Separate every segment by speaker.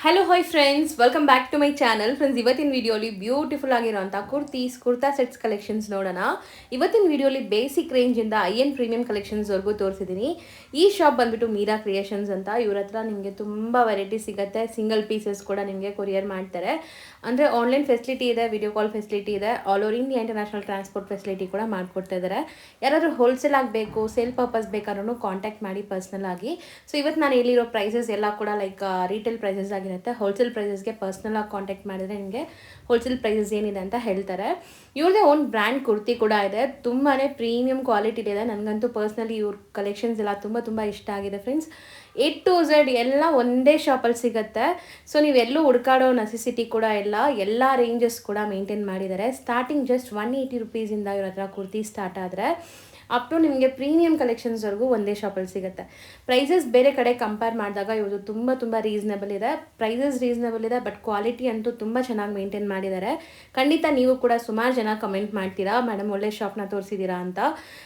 Speaker 1: Hello hi friends, welcome back to my channel. Friends, ಇವತ್ತಿನ ವಿಡಿಯೋಲಿ beautiful ಆಗಿರೋಂಥ kurta sets collections ನೋಡೋಣ. ಇವತ್ತಿನ ವಿಡಿಯೋಲಿ ಬೇಸಿಕ್ ರೇಂಜಿಂದ ಐಎನ್ ಪ್ರೀಮಿಯಂ ಕಲೆಕ್ಷನ್ಸ್ವರೆಗೂ ತೋರಿಸಿದ್ದೀನಿ. ಈ ಶಾಪ್ ಬಂದುಬಿಟ್ಟು ಮೀರಾ ಕ್ರಿಯೇಷನ್ಸ್ ಅಂತ. ಇವ್ರ ಹತ್ರ ನಿಮಗೆ ತುಂಬ ವೆರೈಟಿ ಸಿಗುತ್ತೆ. ಸಿಂಗಲ್ ಪೀಸಸ್ ಕೂಡ ನಿಮಗೆ ಕೊರಿಯರ್ ಮಾಡ್ತಾರೆ. ಅಂದರೆ ಆನ್ಲೈನ್ ಫೆಸಿಲಿಟಿ ಇದೆ, ವಿಡಿಯೋ ಕಾಲ್ ಫೆಸಿಲಿಟಿ ಇದೆ, all over India international transport facility ಕೂಡ ಮಾಡಿಕೊಡ್ತಾ ಇದ್ದಾರೆ. ಯಾರಾದರೂ ಹೋಲ್ಸೇಲ್ ಆಗಬೇಕು, ಸೇಲ್ ಪರ್ಪಸ್ ಬೇಕಾದ್ರೂ ಕಾಂಟ್ಯಾಕ್ಟ್ ಮಾಡಿ ಪರ್ಸ್ನಲ್ ಆಗಿ. ಸೊ ಇವತ್ತು ನಾನು ಹೇಳಿರೋ ಪ್ರೈಸಸ್ ಎಲ್ಲ ಕೂಡ ಲೈಕ್ ರೀಟೇಲ್ ಪ್ರೈಸಸ್ ಆಗಿರುತ್ತೆ. ಹೋಲ್ಸೇಲ್ ಪ್ರೈಸಸ್ಗೆ ಪರ್ಸ್ನಲ್ ಆಗಿ ಕಾಂಟ್ಯಾಕ್ಟ್ ಮಾಡಿದ್ರೆ ನಿಮಗೆ ಹೋಲ್ಸೇಲ್ ಪ್ರೈಸಸ್ ಏನಿದೆ ಅಂತ ಹೇಳ್ತಾರೆ. ಇವ್ರದೇ ಓನ್ ಬ್ರ್ಯಾಂಡ್ ಕುರ್ತಿ ಕೂಡ ಇದೆ. ತುಂಬಾ ಪ್ರೀಮಿಯಂ ಕ್ವಾಲಿಟಿ ಇದೆ. ನನಗಂತೂ ಪರ್ಸ್ನಲಿ ಇವ್ರ ಕಲೆಕ್ಷನ್ಸ್ ಎಲ್ಲ ತುಂಬ ಇಷ್ಟ ಆಗಿದೆ ಫ್ರೆಂಡ್ಸ್. A to Z ಎಲ್ಲ ಒಂದೇ ಶಾಪಲ್ಲಿ ಸಿಗುತ್ತೆ. ಸೊ ನೀವೆಲ್ಲೂ ಹುಡ್ಕಾಡೋ ನೆಸೆಸಿಟಿ ಕೂಡ ಎಲ್ಲ ರೇಂಜಸ್ ಕೂಡ ಮೇಂಟೈನ್ ಮಾಡಿದ್ದಾರೆ. ಸ್ಟಾರ್ಟಿಂಗ್ ಜಸ್ಟ್ 180 ರುಪೀಸಿಂದ ಇವ್ರ ಹತ್ರ ಕುರ್ತಿ ಸ್ಟಾರ್ಟ್ ಆದರೆ ಅಪ್ ಟು ನಿಮಗೆ ಪ್ರೀಮಿಯಂ ಕಲೆಕ್ಷನ್ಸ್ವರೆಗೂ ಒಂದೇ ಶಾಪಲ್ಲಿ ಸಿಗುತ್ತೆ. ಪ್ರೈಸಸ್ ಬೇರೆ ಕಡೆ ಕಂಪೇರ್ ಮಾಡಿದಾಗ ಇವರು ತುಂಬ ರೀಸನಬಲ್ ಇದೆ. ಪ್ರೈಸಸ್ ರೀಸನಬಲ್ ಇದೆ, ಬಟ್ ಕ್ವಾಲಿಟಿ ಅಂತೂ ತುಂಬ ಚೆನ್ನಾಗಿ ಮೇಂಟೈನ್ ಮಾಡಿದ್ದಾರೆ. ಖಂಡಿತ ನೀವು ಕೂಡ ಸುಮಾರು ಜನ ಕಮೆಂಟ್ ಮಾಡ್ತೀರಾ, ಮೇಡಮ್ ಒಳ್ಳೆ ಶಾಪ್ನ ತೋರಿಸಿದ್ದೀರಾ ಅಂತ.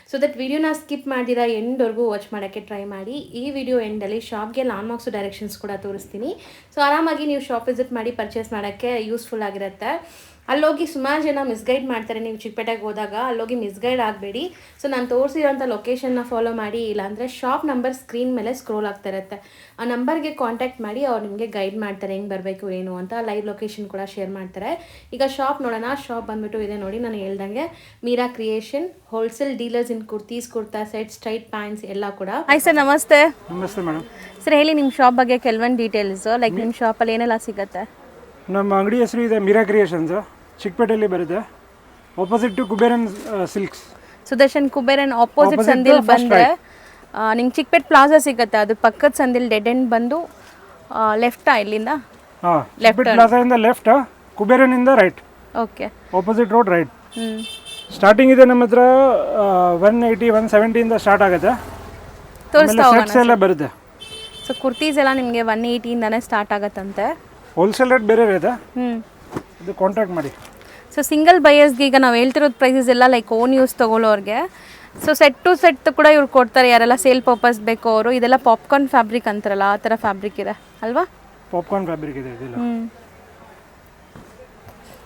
Speaker 1: ಸೊ ದಟ್ ವಿಡಿಯೋನ ಸ್ಕಿಪ್ ಮಾಡಿದ್ದೀರಾ ಎಂಡ್ವರೆಗೂ ವಾಚ್ ಮಾಡೋಕ್ಕೆ ಟ್ರೈ ಮಾಡಿ. ಈ ವಿಡಿಯೋ ಎಂಡಲ್ಲಿ ಶಾಪ್ಗೆ ಲಾಂಡ್ಮಾರ್ಕ್ಸ್ ಡೈರೆಕ್ಷನ್ಸ್ ಕೂಡ ತೋರಿಸ್ತೀನಿ. ಸೊ ಆರಾಮಾಗಿ ನೀವು ಶಾಪ್ ವಿಸಿಟ್ ಮಾಡಿ ಪರ್ಚೇಸ್ ಮಾಡೋಕ್ಕೆ ಯೂಸ್ಫುಲ್ ಆಗಿರುತ್ತೆ. ಅಲ್ಲೋಗಿ ಸುಮಾರು ಜನ ಮಿಸ್ಗೈಡ್ ಮಾಡ್ತಾರೆ. ನೀವು ಚಿಕ್ಕಪೇಟೆಗೆ ಹೋದಾಗ ಅಲ್ಲೋಗಿ ಮಿಸ್ಗೈಡ್ ಆಗಬೇಡಿ. ಸೊ ನಾನು ತೋರಿಸಿರೋಂಥ ಲೊಕೇಶನ್ನ ಫಾಲೋ ಮಾಡಿ, ಇಲ್ಲಾಂದರೆ ಶಾಪ್ ನಂಬರ್ ಸ್ಕ್ರೀನ್ ಮೇಲೆ ಸ್ಕ್ರೋಲ್ ಆಗ್ತಾ ಇರುತ್ತೆ. ಆ ನಂಬರ್ಗೆ ಕಾಂಟ್ಯಾಕ್ಟ್ ಮಾಡಿ, ಅವ್ರು ನಿಮಗೆ ಗೈಡ್ ಮಾಡ್ತಾರೆ ಹೆಂಗೆ ಬರಬೇಕು ಏನು ಅಂತ. ಲೈವ್ ಲೊಕೇಶನ್ ಕೂಡ ಶೇರ್ ಮಾಡ್ತಾರೆ. ಈಗ ಶಾಪ್ ನೋಡೋಣ. ಶಾಪ್ ಬಂದುಬಿಟ್ಟು ಇದೆ ನೋಡಿ, ನಾನು ಹೇಳ್ದಂಗೆ Meera creation, wholesale dealers in kurta set, straight pants ಎಲ್ಲ ಕೂಡ. ಹಾಯ್ ಸರ್, ನಮಸ್ತೆ.
Speaker 2: ನಮಸ್ತೆ ಮೇಡಮ್.
Speaker 1: ಸರ್ ಹೇಳಿ ನಿಮ್ಮ ಶಾಪ್ ಬಗ್ಗೆ ಕೆಲವೊಂದು ಡೀಟೇಲ್ಸ್. ಲೈಕ್ ನಿಮ್ಮ ಶಾಪಲ್ಲಿ ಏನೆಲ್ಲ ಸಿಗುತ್ತೆ?
Speaker 2: ನಮ್ಮ ಅಂಗಡಿ ಹೆಸರು ಇದೆ ಮೀರಾ ಕ್ರಿಯೇಷನ್ಸ್, ಚಿಕ್ಕಪೇಟೆಯಲ್ಲಿ ಬರುತ್ತೆ. Opposite to Kuberan silks.
Speaker 1: Sudarshan Kuberan opposite ಸಂದಿಲ್ ಬಂದರೆ ನಿಮ್ಗೆ ಚಿಕ್ಕಪೇಟೆ ಪ್ಲಾಜಾ ಸಿಗುತ್ತೆ. ಅದು ಪಕ್ಕದ ಸಂದಿಲ್ ಡೆಡ್ ಎಂಡ್ ಬಂದು ಲೆಫ್ಟಾ ಇಲ್ಲಿಂದ?
Speaker 2: ಹಾಂ, ಲೆಫ್ಟ್ ಪ್ಲಾಜಾದಿಂದ ಲೆಫ್ಟ್, ಕುಬೇರನಿಂದ right.
Speaker 1: Okay,
Speaker 2: opposite road right. Starting ಇದೆ ನಮ್ಮ ಹತ್ರ 180 170 ಸ್ಟಾರ್ಟ್ ಆಗುತ್ತೆ.
Speaker 1: ತೋರಿಸ್ತಾ
Speaker 2: ಸೆಟ್ಸ್ ಎಲ್ಲ ಬರುತ್ತೆ.
Speaker 1: ಸೊ ಕುರ್ತೀಸ್ ಎಲ್ಲ ನಿಮಗೆ 180ಇಂದನೇ ಸ್ಟಾರ್ಟ್ ಆಗುತ್ತಂತೆ.
Speaker 2: ಹೋಲ್ಸೇಲ್ ರೇಟ್ ಬೇರೆ ಇದೆ, ಇದು ಕಾಂಟ್ಯಾಕ್ಟ್ ಮಾಡಿ.
Speaker 1: ಸೊ ಸಿಂಗಲ್ ಬಯರ್ಸ್ಗೆ ಈಗ ನಾವು ಹೇಳ್ತಿರೋದು ಪ್ರೈಸಸ್ ಎಲ್ಲ ಲೈಕ್ ಓನ್ ಯೂಸ್ ತೊಗೊಳ್ಳೋರಿಗೆ. ಸೊ ಸೆಟ್ ಟು ಸೆಟ್ ಕೂಡ ಇವ್ರು ಕೊಡ್ತಾರೆ. ಯಾರೆಲ್ಲ ಸೇಲ್ ಪರ್ಪಸ್ ಬೇಕು ಅವರು. ಇದೆಲ್ಲ ಪಾಪ್ಕಾರ್ನ್ ಫ್ಯಾಬ್ರಿಕ್ ಅಂತಾರಲ್ಲ, ಆ ಥರ ಫ್ಯಾಬ್ರಿಕ್ ಇದೆ ಅಲ್ವಾ?
Speaker 2: ಪಾಪ್ಕಾರ್ನ್ ಫ್ಯಾಬ್ರಿಕ್ ಇದೆ ಇದೆಲ್ಲ.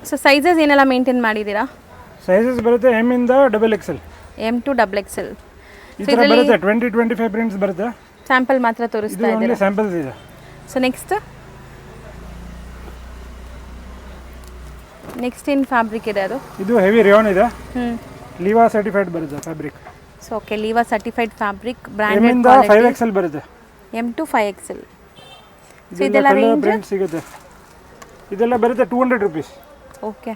Speaker 1: ಸೊ ಸೈಜಸ್ ಏನೆಲ್ಲ ಮೇಂಟೈನ್ ಮಾಡಿದ್ದೀರಾ?
Speaker 2: ಸೈಜಸ್ ಬರುತ್ತೆ M ಇಂದ XXL,
Speaker 1: M to XXL.
Speaker 2: ಈ ಥರ ಬರುತ್ತೆ. 20-25 ಪ್ರಿಂಟ್ಸ್ ಬರುತ್ತೆ.
Speaker 1: ಸ್ಯಾಂಪಲ್ ಮಾತ್ರ ತೋರಿಸ್ತಾ ಇದ್ದೀರಾ?
Speaker 2: ಸ್ಯಾಂಪಲ್ಸ್ ಇದೆ.
Speaker 1: ಸೊ ನೆಕ್ಸ್ಟ್ ಏನು ಫ್ಯಾಬ್ರಿಕ್ ಇದೆ ಅದು?
Speaker 2: ಇದು ಹೆವಿ ರೇಯಾನ್ ಇದೆ. ಲೀವಾ ಸರ್ಟಿಫೈಡ್ ಬರುತ್ತೆ fabric.
Speaker 1: So okay, Liva certified fabric,
Speaker 2: M
Speaker 1: branded
Speaker 2: ಇಂದ 5XL ಬರುತ್ತೆ.
Speaker 1: M to 5XL. ಸೊ ಇದೆಲ್ಲ ರೇಂಜ್
Speaker 2: ಪ್ರಿಂಟ್ ಸಿಗುತ್ತೆ. ಇದೆಲ್ಲ ಬರುತ್ತೆ 200 ರುಪೀಸ್.
Speaker 1: ಓಕೆ.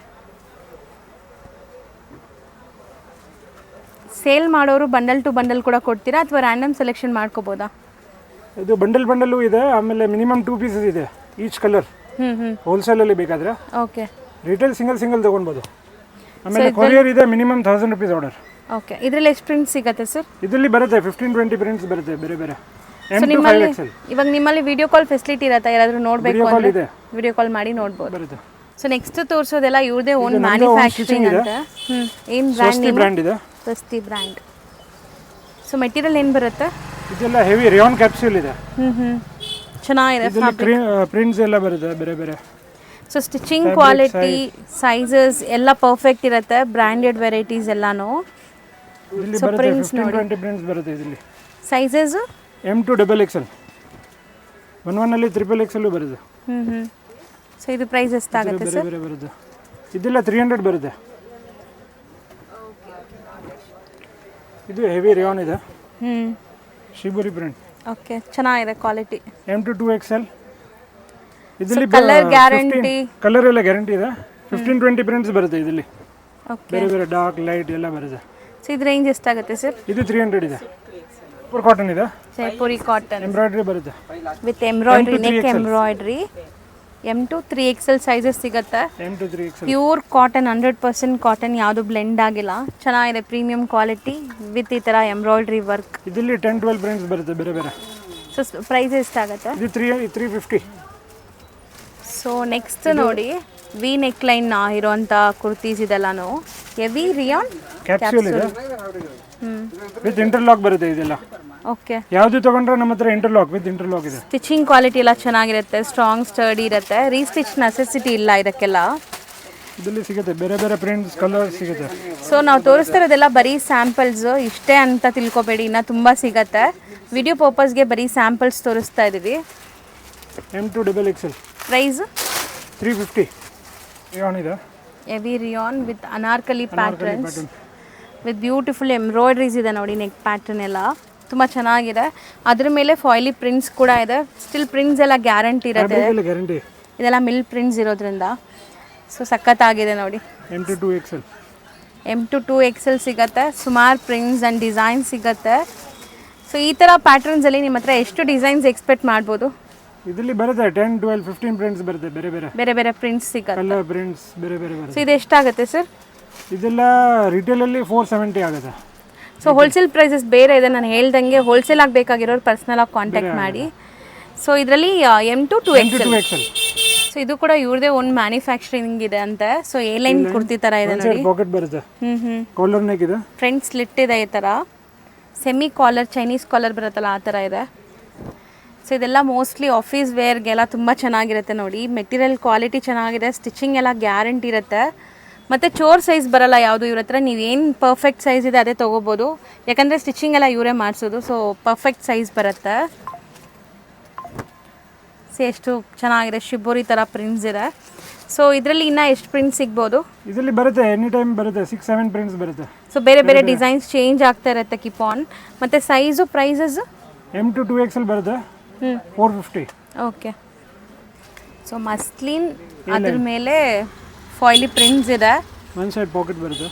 Speaker 1: ಸೇಲ್ ಮಾಡೋರು ಬಂಡಲ್ ಟು ಬಂಡಲ್ ಕೂಡ ಕೊಡ್ತೀರಾ ಅಥವಾ ರ್ಯಾಂಡಮ್ ಸೆಲೆಕ್ಷನ್ ಮಾಡ್ಕೋಬೋದಾ?
Speaker 2: ಇದು ಬಂಡಲ್ ಇದೆ. ಆಮೇಲೆ ಮಿನಿಮಮ್ 2 ಪೀಸಸ್ ಇದೆ ಈಚ್ ಕಲರ್. ಹೋಲ್ಸೇಲಲ್ಲಿ ಬೇಕಾದರೆ.
Speaker 1: ಓಕೆ.
Speaker 2: ರಿಟೇಲ್ ಸಿಂಗಲ್ ತೊಗೊಳ್ಬೋದು. ಆಮೇಲೆ ಕೊರಿಯರ್ ಇದೆ, ಮಿನಿಮಮ್ 1000 ರುಪೀಸ್ ಆರ್ಡರ್.
Speaker 1: ಓಕೆ. ಇದರಲ್ಲಿ ಎಷ್ಟು ಪ್ರಿಂಟ್ ಸಿಗುತ್ತೆ ಸರ್?
Speaker 2: ಇದರಲ್ಲಿ ಬರುತ್ತೆ 15-20 ಪ್ರಿಂಟ್ಸ್ ಬರುತ್ತೆ ಬೇರೆ. M to 5XL.
Speaker 1: ಇವಾಗ ನಿಮ್ಮಲ್ಲಿ ವಿಡಿಯೋ ಕಾಲ್ ಫೆಸಿಲಿಟಿ ಇರುತ್ತಾ? ಯಾರಾದರೂ ನೋಡಬೇಕು ಅಂದರೆ ವಿಡಿಯೋ ಕಾಲ್ ಮಾಡಿ ನೋಡ್ಬೋದು.
Speaker 2: ಬರುತ್ತೆ.
Speaker 1: ಸೊ ನೆಕ್ಸ್ಟ್ ತೋರಿಸೋದೆಲ್ಲ ಇವ್ರದೇ ಓನ್ ಮ್ಯಾನುಫ್ಯಾಕ್ಚರಿಂಗ್ ಅಂತ. ಏನು ಬ್ರ್ಯಾಂಡ್ ಇದೆ? ಸ್ವಸ್ತಿ ಬ್ರ್ಯಾಂಡ್. ಸೊ ಮೆಟೀರಿಯಲ್ ಏನು ಬರುತ್ತೆ?
Speaker 2: ಇದೆಲ್ಲ ಹೆವಿ ರೇಯಾನ್ ಕ್ಯಾಪ್ಸ್ಯೂಲ್ ಇದೆ.
Speaker 1: ಚೆನ್ನಾಗಿದೆ.
Speaker 2: ಪ್ರಿಂಟ್ಸ್ ಎಲ್ಲ ಬರುತ್ತೆ ಬೇರೆ.
Speaker 1: ಸೊ ಸ್ಟಿಚಿಂಗ್ ಕ್ವಾಲಿಟಿ, ಸೈಜಸ್ ಎಲ್ಲ ಪರ್ಫೆಕ್ಟ್ ಇರುತ್ತೆ. ಬ್ರ್ಯಾಂಡೆಡ್ ವೆರೈಟೀಸ್ ಎಲ್ಲಾನು.
Speaker 2: ಸೊ ಪ್ರಿಂಟ್ಸ್ ನೋಡಿ, 15-20 ಪ್ರಿಂಟ್ಸ್ ಬರುತ್ತೆ ಇದರಲ್ಲಿ.
Speaker 1: ಸೈಜಸ್
Speaker 2: M to XXL, 1 ಅಲ್ಲಿ XXL ಬರುತ್ತೆ.
Speaker 1: ಸೊ ಇದು ಪ್ರೈಸ್ ಎಷ್ಟಾಗುತ್ತೆ ಸರ್?
Speaker 2: ಬೇರೆ ಬರುತ್ತೆ. ಇದೆಲ್ಲ 300 ಬರುತ್ತೆ. ಇದು ಹೆವಿ ರೇಯಾನ್ ಇದೆ. ಶಿಬುರಿ ಪ್ರಿಂಟ್.
Speaker 1: ಓಕೆ, ಚೆನ್ನಾಗಿದೆ ಕ್ವಾಲಿಟಿ.
Speaker 2: M to 2XL. ಇದರಲ್ಲಿ
Speaker 1: ಕಲರ್ ಗ್ಯಾರಂಟಿ,
Speaker 2: ಕಲರ್ ಎಲ್ಲ ಗ್ಯಾರಂಟಿ ಇದೆ. 15-20 ಪ್ರಿಂಟ್ಸ್ ಬರುತ್ತೆ ಇದರಲ್ಲಿ. ಬೇರೆ ಡಾರ್ಕ್ ಲೈಟ್ ಎಲ್ಲ ಬರುತ್ತೆ.
Speaker 1: ಸೊ ಇದು ರೇಂಜ್ ಎಷ್ಟಾಗುತ್ತೆ ಸರ್?
Speaker 2: ಇದು 300 ಇದೆ. ಪೂರ್ ಕಾಟನ್ ಇದೆ.
Speaker 1: ಜೈಪುರಿ ಕಾಟನ್,
Speaker 2: ಎಂಬ್ರಾಯ್ಡ್ರಿ ಬರುತ್ತೆ
Speaker 1: with embroidery, neck embroidery. M to 3XL sizes ಸಿಗುತ್ತೆ.
Speaker 2: M to 3XL
Speaker 1: pure cotton, 100% cotton, ಯಾವುದು ಬ್ಲೆಂಡ್ ಆಗಿಲ್ಲ. ಚೆನ್ನಾಗಿದೆ, ಪ್ರೀಮಿಯಂ ಕ್ವಾಲಿಟಿ ವಿತ್ ಈ ಥರ ಎಂಬ್ರಾಯ್ಡ್ರಿ ವರ್ಕ್.
Speaker 2: ಇದರಲ್ಲಿ 10-12 ಪ್ರಿಂಟ್ಸ್ ಬರುತ್ತೆ ಬೇರೆ.
Speaker 1: ಸೊ ಪ್ರೈಸ್ ಎಷ್ಟಾಗುತ್ತೆ?
Speaker 2: ಇದು 350.
Speaker 1: ಸೊ ನೆಕ್ಸ್ಟ್ ನೋಡಿ, ವಿ ನೆಕ್ ಲೈನ್ ಇರೋಂಥ ಕುರ್ತೀಸ್ ಇದೆಲ್ಲಾನು ಹೆವಿ ರಿಯಾನ್
Speaker 2: ಕ್ಯಾಪ್ಸ್ಯೂಲ್ ಇದೆ. ವಿತ್ ಇಂಟರ್ಲಾಕ್ ಬರುತ್ತೆ ಇದೆಲ್ಲ.
Speaker 1: ಓಕೆ.
Speaker 2: ಯಾವುದು ತಗೊಂಡ್ರೆ ನಮ್ಮ ಹತ್ರ ಇಂಟರ್ಲಾಕ್ ವಿತ್ ಇಂಟರ್ಲಾಕ್ ಇದೆ.
Speaker 1: ಸ್ಟಿಚಿಂಗ್ ಕ್ವಾಲಿಟಿ ಎಲ್ಲ ಚೆನ್ನಾಗಿರುತ್ತೆ, ಸ್ಟ್ರಾಂಗ್ ಸ್ಟರ್ಡಿ ಇರುತ್ತೆ, ರೀಸ್ಟಿಚ್ ನೆಸೆಸಿಟಿ ಇಲ್ಲ ಇದಕ್ಕೆಲ್ಲ.
Speaker 2: ಇದರಲ್ಲಿ ಸಿಗುತ್ತೆ ಬೇರೆ ಬೇರೆ ಪ್ರಿಂಟ್ಸ್ ಕಲರ್ ಸಿಗುತ್ತೆ.
Speaker 1: ಸೊ ನಾವು ತೋರಿಸ್ತಾ ಇರೋದೆಲ್ಲ ಬರೀ ಸ್ಯಾಂಪಲ್ಸ್ ಇಷ್ಟೇ ಅಂತ ತಿಳ್ಕೊಬೇಡಿ, ಇನ್ನು ತುಂಬ ಸಿಗುತ್ತೆ. ವಿಡಿಯೋ ಪರ್ಪಸ್ಗೆ ಬರೀ ಸ್ಯಾಂಪಲ್ಸ್ ತೋರಿಸ್ತಾ ಇದ್ದೀವಿ.
Speaker 2: M2XXL
Speaker 1: price
Speaker 2: 350. ರಿಯಾನ್ ಇದೆ,
Speaker 1: heavy rayon with anarkali patterns with beautiful embroideries ಇದೆ ನೋಡಿ. ನೆಕ್ ಪ್ಯಾಟರ್ನ್ ಎಲ್ಲ ತುಂಬ ಚೆನ್ನಾಗಿದೆ. ಅದ್ರ ಮೇಲೆ ಫಾಯ್ಲಿ ಪ್ರಿಂಟ್ಸ್ ಕೂಡ ಇದೆ. ಸ್ಟಿಲ್ ಪ್ರಿಂಟ್ಸ್ ಎಲ್ಲ ಗ್ಯಾರಂಟಿ ಇರುತ್ತೆ,
Speaker 2: ಗ್ಯಾರಂಟಿ.
Speaker 1: ಇದೆಲ್ಲ ಮಿಲ್ ಪ್ರಿಂಟ್ಸ್ ಇರೋದ್ರಿಂದ ಸೊ ಸಖತ್ತಾಗಿದೆ ನೋಡಿ. M2XL ಸಿಗುತ್ತೆ. ಸುಮಾರು ಪ್ರಿಂಟ್ಸ್ ಆ್ಯಂಡ್ ಡಿಸೈನ್ ಸಿಗುತ್ತೆ. ಸೊ ಈ ಥರ ಪ್ಯಾಟರ್ನ್ಸಲ್ಲಿ ನಿಮ್ಮ ಹತ್ರ ಎಷ್ಟು ಡಿಸೈನ್ಸ್ ಎಕ್ಸ್ಪೆಕ್ಟ್ ಮಾಡ್ಬೋದು?
Speaker 2: ಇದರಲ್ಲಿ ಬರುತ್ತೆ 10, 12, 15 ಪ್ರಿಂಟ್ಸ್ ಬರುತ್ತೆ, ಬೇರೆ ಬೇರೆ
Speaker 1: ಪ್ರಿಂಟ್ಸ್ ಸಿಗುತ್ತೆ,
Speaker 2: ಕಲರ್ ಪ್ರಿಂಟ್ಸ್ ಬೇರೆ ಬೇರೆ ಬರುತ್ತೆ.
Speaker 1: ಸೊ ಇದು ಎಷ್ಟಾಗುತ್ತೆ ಸರ್?
Speaker 2: ಇದೆಲ್ಲ ರಿಟೇಲಲ್ಲಿ 470 ಆಗುತ್ತೆ.
Speaker 1: ಸೊ ಹೋಲ್ಸೇಲ್ ಪ್ರೈಸಸ್ ಬೇರೆ ಇದೆ, ನಾನು ಹೇಳ್ದಂಗೆ ಹೋಲ್ಸೇಲ್ ಆಗಬೇಕಾಗಿರೋರು ಪರ್ಸ್ನಲಾಗಿ ಕಾಂಟ್ಯಾಕ್ಟ್ ಮಾಡಿ. ಸೊ ಇದರಲ್ಲಿ M2XL. ಸೊ ಇದು ಕೂಡ ಇವ್ರದೇ ಒಂದು ಮ್ಯಾನುಫ್ಯಾಕ್ಚರಿಂಗ್ ಇದೆ ಅಂತೆ. ಸೊ ಎ ಲೈನ್ ಕುರ್ತಿ ಥರ ಇದೆ ನೋಡಿ.
Speaker 2: ಪಾಕೆಟ್ ಬರುತ್ತೆ, ಕಾಲರ್ ನೆಕ್ ಇದೆ,
Speaker 1: ಫ್ರಂಟ್ ಸ್ಲಿಟ್ ಇದೆ ಈ ಥರ. ಸೆಮಿ ಕಾಲರ್, ಚೈನೀಸ್ ಕಾಲರ್ ಬರುತ್ತಲ್ಲ ಆ ಥರ ಇದೆ. ಸೊ ಇದೆಲ್ಲ ಮೋಸ್ಟ್ಲಿ ಆಫೀಸ್ ವೇರ್ಗೆಲ್ಲ ತುಂಬ ಚೆನ್ನಾಗಿರುತ್ತೆ ನೋಡಿ. ಮೆಟೀರಿಯಲ್ ಕ್ವಾಲಿಟಿ ಚೆನ್ನಾಗಿದೆ, ಸ್ಟಿಚಿಂಗ್ ಎಲ್ಲ ಗ್ಯಾರಂಟಿ ಇರುತ್ತೆ. ಮತ್ತು ಚೋರ್ ಸೈಜ್ ಬರಲ್ಲ ಯಾವುದು ಇವ್ರ ಹತ್ರ. ನೀವೇನು ಪರ್ಫೆಕ್ಟ್ ಸೈಜ್ ಇದೆ ಅದೇ ತೊಗೋಬೋದು, ಯಾಕಂದರೆ ಸ್ಟಿಚಿಂಗ್ ಎಲ್ಲ ಇವರೇ ಮಾಡಿಸೋದು. ಸೊ ಪರ್ಫೆಕ್ಟ್ ಸೈಜ್ ಬರುತ್ತೆ. ಸೊ ಎಷ್ಟು ಚೆನ್ನಾಗಿದೆ, ಶಿಬೋರಿ ಥರ ಪ್ರಿಂಟ್ಸ್ ಇದೆ. ಸೊ ಇದರಲ್ಲಿ ಇನ್ನೂ ಎಷ್ಟು ಪ್ರಿಂಟ್ಸ್ ಸಿಗ್ಬೋದು?
Speaker 2: ಇದರಲ್ಲಿ ಬರುತ್ತೆ ಎನಿ ಟೈಮ್ ಬರುತ್ತೆ 6-7 ಪ್ರಿಂಟ್ಸ್ ಬರುತ್ತೆ.
Speaker 1: ಸೊ ಬೇರೆ ಬೇರೆ ಡಿಸೈನ್ಸ್ ಚೇಂಜ್ ಆಗ್ತಾ ಇರುತ್ತೆ ಕೀಪ್ ಆನ್. ಮತ್ತು ಸೈಜು ಪ್ರೈಸಸ್
Speaker 2: M2XL ಬರುತ್ತೆ 450.
Speaker 1: ಓಕೆ. ಸೊ ಮಸ್ಲಿನ್ ಅದ್ರ ಮೇಲೆ ಫಾಯ್ಲಿ ಪ್ರಿಂಟ್ಸ್ ಇದೆ.
Speaker 2: ಒನ್ ಸೈಡ್ ಪಾಕೆಟ್ ಬರುತ್ತೆ.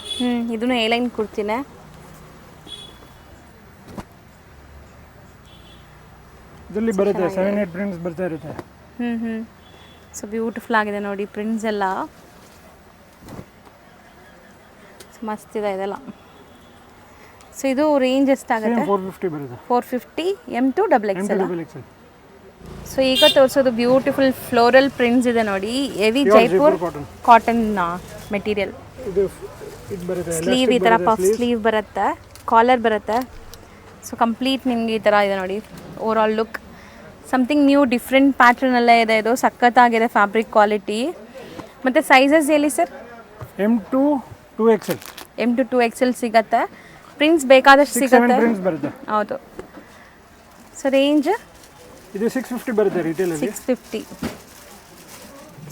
Speaker 1: ಇದನ್ನು ಎ ಲೈನ್ ಕುರ್ತಿನೇ.
Speaker 2: ಇದರಲ್ಲಿ ಬರುತ್ತೆ 7-8 ಪ್ರಿಂಟ್ಸ್ ಬರ್ತಾ ಇರುತ್ತೆ.
Speaker 1: ಸೊ ಬ್ಯೂಟಿಫುಲ್ ಆಗಿದೆ ನೋಡಿ ಪ್ರಿಂಟ್ಸ್ ಎಲ್ಲ. ಮಸ್ತ್ ಇದೆ ಇದೆಲ್ಲ. ಸೊ ಇದು ರೇಂಜ್ ಎಷ್ಟಾಗುತ್ತೆ?
Speaker 2: 450 ಬರುತ್ತೆ.
Speaker 1: 450 M2XL. ಸೊ ಈಗ ತೋರಿಸೋದು ಬ್ಯೂಟಿಫುಲ್ ಫ್ಲೋರಲ್ ಪ್ರಿಂಟ್ಸ್ ಇದೆ ನೋಡಿ. Heavy Jaipur cotton material. Sleeve ಈ ಥರ ಪಫ್ ಸ್ಲೀವ್ ಬರುತ್ತೆ, ಕಾಲರ್ ಬರುತ್ತೆ. ಸೊ ಕಂಪ್ಲೀಟ್ ನಿಮಗೆ ಈ ಥರ ಇದೆ ನೋಡಿ. Overall look something new different ಪ್ಯಾಟ್ರನಲ್ಲೇ ಇದೆ. ಇದು ಸಖತ್ತಾಗಿದೆ ಫ್ಯಾಬ್ರಿಕ್ ಕ್ವಾಲಿಟಿ. ಮತ್ತು ಸೈಜಸ್ ಹೇಳಿ ಸರ್? M2XL ಸಿಗುತ್ತೆ. ಪ್ರಿಂಟ್ಸ್ ಬೇಕಾದಷ್ಟು ಸಿಗುತ್ತೆ. ಹೌದು. ಸೊ ರೇಂಜ್
Speaker 2: ಇದು 650 ಬರುತ್ತೆ ರಿಟೇಲ್ ಅಲ್ಲಿ.
Speaker 1: 650.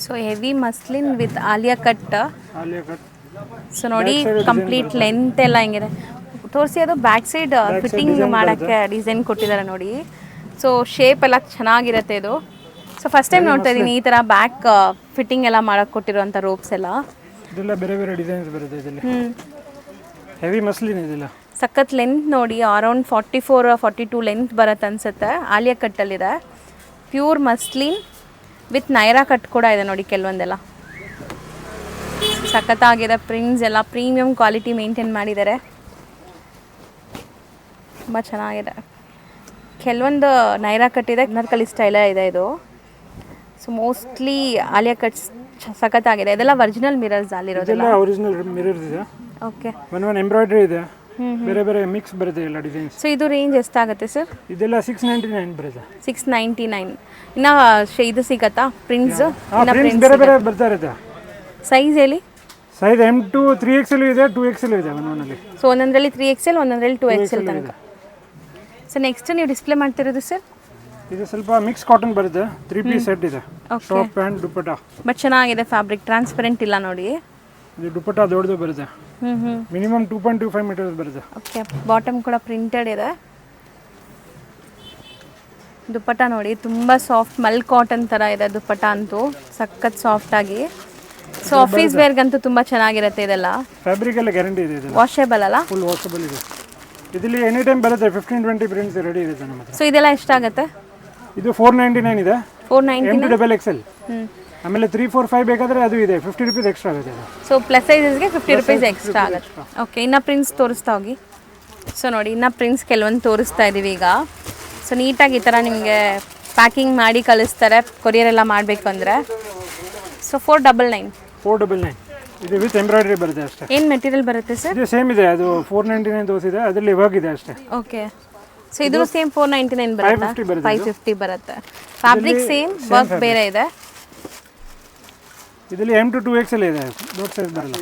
Speaker 1: So heavy muslin with Alia cut. So ನೋಡಿ ಕಂಪ್ಲೀಟ್ ಲೆಂತ್ ಎಲ್ಲ ಹಿಂಗಿದೆ. ತೋರಿಸಿ ಅದು ಬ್ಯಾಕ್ ಸೈಡ್ ಫಿಟ್ಟಿಂಗ್ ಮಾಡೋಕ್ಕೆ ಡಿಸೈನ್ ಕೊಟ್ಟಿದ್ದಾರೆ ನೋಡಿ. ಸೊ ಶೇಪ್ ಎಲ್ಲ ಚೆನ್ನಾಗಿರುತ್ತೆ ಇದು. ಸೊ ಫಸ್ಟ್ ಟೈಮ್ ನೋಡ್ತಾ ಇದ್ದೀನಿ ಈ ಥರ ಬ್ಯಾಕ್ ಫಿಟ್ಟಿಂಗ್ ಎಲ್ಲ ಮಾಡೋಕ್ಕೆ ಕೊಟ್ಟಿರೋಂಥ ರೋಪ್ಸ್ ಎಲ್ಲ.
Speaker 2: ಇದೆಲ್ಲ ಬೇರೆ ಬೇರೆ ಡಿಸೈನ್ಸ್ ಬರುತ್ತೆ ಇದರಲ್ಲಿ. ಹೆವಿ ಮಸ್ಲಿನ್ ಇದೆಲ್ಲ.
Speaker 1: ಸಖತ್ ಲೆಂತ್ ನೋಡಿ, ಅರೌಂಡ್ 44-42 ಲೆಂತ್ ಬರುತ್ತೆ ಅನ್ಸುತ್ತೆ. ಆಲಿಯಾ ಕಟ್ಟಲ್ಲಿದೆ. Pure muslin with Naira cut ಕೂಡ ಇದೆ ನೋಡಿ ಕೆಲವೊಂದೆಲ್ಲ. ಸಖತ್ತಾಗಿದೆ. ಪ್ರಿಂಟ್ಸ್ ಎಲ್ಲ ಪ್ರೀಮಿಯಂ ಕ್ವಾಲಿಟಿ ಮೇಂಟೈನ್ ಮಾಡಿದ್ದಾರೆ. ತುಂಬ ಚೆನ್ನಾಗಿದೆ. ಕೆಲವೊಂದು ನೈರಾ ಕಟ್ ಇದೆ, ಅನಾರ್ಕಲಿ ಸ್ಟೈಲೇ ಇದೆ ಇದು. ಸೊ ಮೋಸ್ಟ್ಲಿ ಆಲಿಯಾ ಕಟ್ಸ್ ಸಖತ್ತಾಗಿದೆ. ಇದೆಲ್ಲ ಒರಿಜಿನಲ್ ಮಿರರ್ಸ್ ಅಲ್ಲಿರೋದೆಲ್ಲ.
Speaker 2: ಒರಿಜಿನಲ್ ಮಿರರ್ಸ್ ಇದೆ.
Speaker 1: ಓಕೆ.
Speaker 2: ಒಂದು ಎಂಬ್ರಾಯ್ಡ್ರಿ ಇದೆ, ಬೇರೆ ಬೇರೆ ಮಿಕ್ಸ್ ಬರುತ್ತೆ ಎಲ್ಲ ಡಿಸೈನ್ಸ್.
Speaker 1: ಸೊ ಇದು ರೇಂಜ್ ಎಷ್ಟಾಗುತ್ತೆ ಸರ್?
Speaker 2: ಇದೆಲ್ಲ 699 ಬರುತ್ತೆ.
Speaker 1: 699. ಇನ್ನು ಇದು ಸಿಗತ್ತಾ ಪ್ರಿಂಟ್ಸ್?
Speaker 2: ಬೇರೆ ಬೇರೆ ಬರ್ತಾ ಇರುತ್ತೆ.
Speaker 1: ಸೈಜ್ ಹೇಳಿ?
Speaker 2: ಸೈಜ್ M2 3XL ಇದೆ, 2XL ಇದೆ ಒಂದೊಂದಲ್ಲಿ.
Speaker 1: ಸೊ ಒಂದೊಂದರಲ್ಲಿ 3XL, ಒಂದೊಂದರಲ್ಲಿ 2XL ತನಕ. ಸೊ ನೆಕ್ಸ್ಟ್ ನೀವು ಡಿಸ್ಪ್ಲೇ ಮಾಡ್ತಿರೋದು ಸರ್?
Speaker 2: ಇದು ಸ್ವಲ್ಪ ಮಿಕ್ಸ್ ಕಾಟನ್ ಬರುತ್ತೆ, 3 ಪೀಸ್ ಸೆಟ್ ಇದೆ. Top pant dupatta.
Speaker 1: ಬಟ್ ಚೆನ್ನಾಗಿದೆ ಫ್ಯಾಬ್ರಿಕ್, ಟ್ರಾನ್ಸ್ಪರೆಂಟ್ ಇಲ್ಲ ನೋಡಿ.
Speaker 2: ಇದು ದುಪ್ಪಟ್ಟ ದೊಡ್ಡದು ಬರುತ್ತೆ. ಮಿನಿಮಮ್ 2.25 ಮೀಟರ್ಸ್ ಬರುತ್ತೆ.
Speaker 1: ಓಕೆ. ಬಾಟಮ್ ಕೂಡ ಪ್ರಿಂಟೆಡ್ ಇದೆ. ದುಪ್ಪಟ್ಟ ನೋಡಿ ತುಂಬ ಸಾಫ್ಟ್ ಮಲ್ ಕಾಟನ್ ಥರ ಇದೆ ದುಪ್ಪಟ್ಟ ಅಂತೂ, ಸಖತ್ ಸಾಫ್ಟಾಗಿ. ಸೊ ಆಫೀಸ್ ವೇರ್ಗಂತೂ ತುಂಬ ಚೆನ್ನಾಗಿರುತ್ತೆ ಇದೆಲ್ಲ.
Speaker 2: ಫ್ಯಾಬ್ರಿಕ್ ಎಲ್ಲ ಗ್ಯಾರಂಟಿ ಇದೆ. ಇದು
Speaker 1: ವಾಷೇಬಲ್ ಅಲ್ಲ?
Speaker 2: ಫುಲ್ ವಾಷೇಬಲ್ ಇದೆ. ಇದರಲ್ಲಿ ಎನಿ ಟೈಮ್ ಬರುತ್ತೆ 15-20 ಪ್ರಿಂಟ್ಸ್ ರೆಡಿ ಇದೆ ನಮ್ಮ ಹತ್ರ.
Speaker 1: ಸೊ ಇದೆಲ್ಲ ಎಷ್ಟಾಗುತ್ತೆ?
Speaker 2: ಇದು 499 ಇದೆ.
Speaker 1: 499.
Speaker 2: M2XL. ಆಮೇಲೆ 3-4-5 ಬೇಕಾದರೆ ಅದು ಇದೆ, 50 ರೂಪೀಸ್ ಎಕ್ಸ್ಟ್ರಾ ಆಗುತ್ತೆ.
Speaker 1: ಸೊ ಪ್ಲಸ್ ಸೈಜಸ್ಗೆ 50 ರೂಪೀಸ್ ಎಕ್ಸ್ಟ್ರಾ ಆಗುತ್ತೆ. ಓಕೆ. ಇನ್ನು ಪ್ರಿಂಟ್ಸ್ ತೋರಿಸ್ತಾ ಹೋಗಿ. ಸೊ ನೋಡಿ ಇನ್ನು ಪ್ರಿಂಟ್ಸ್ ಕೆಲವೊಂದು ತೋರಿಸ್ತಾ ಇದ್ದೀವಿ ಈಗ. ಸೊ ನೀಟಾಗಿ ಈ ಥರ ನಿಮಗೆ ಪ್ಯಾಕಿಂಗ್ ಮಾಡಿ ಕಳಿಸ್ತಾರೆ ಕೊರಿಯರ್ ಎಲ್ಲ ಮಾಡಬೇಕು ಅಂದರೆ. ಸೊ 499.
Speaker 2: ಇದು ವಿತ್ ಎಂಬ್ರಾಯ್ಡ್ರಿ ಬರುತ್ತೆ ಅಷ್ಟೇ.
Speaker 1: ಏನು ಮೆಟೀರಿಯಲ್ ಬರುತ್ತೆ ಸರ್?
Speaker 2: ಇದು ಸೇಮ್ ಇದೆ, ಅದು 499 ತೋರಿಸಿದೆ, ಅದರಲ್ಲಿ ಇವಾಗಿದೆ ಅಷ್ಟೇ.
Speaker 1: ಓಕೆ, ಸೊ ಇದು ಸೇಮ್ 499 ಬರುತ್ತಾ?
Speaker 2: 550 ಬರುತ್ತೆ.
Speaker 1: 550 ಬರುತ್ತೆ. ಫ್ಯಾಬ್ರಿಕ್ ಸೇಮ್, ವರ್ಕ್ ಬೇರೆ ಇದೆ.
Speaker 2: ಇದರಲ್ಲಿ M to 2XL ಇದೆ, ದೊಡ್ಡ ಸೈಜ್ ಬರಲ್ಲ.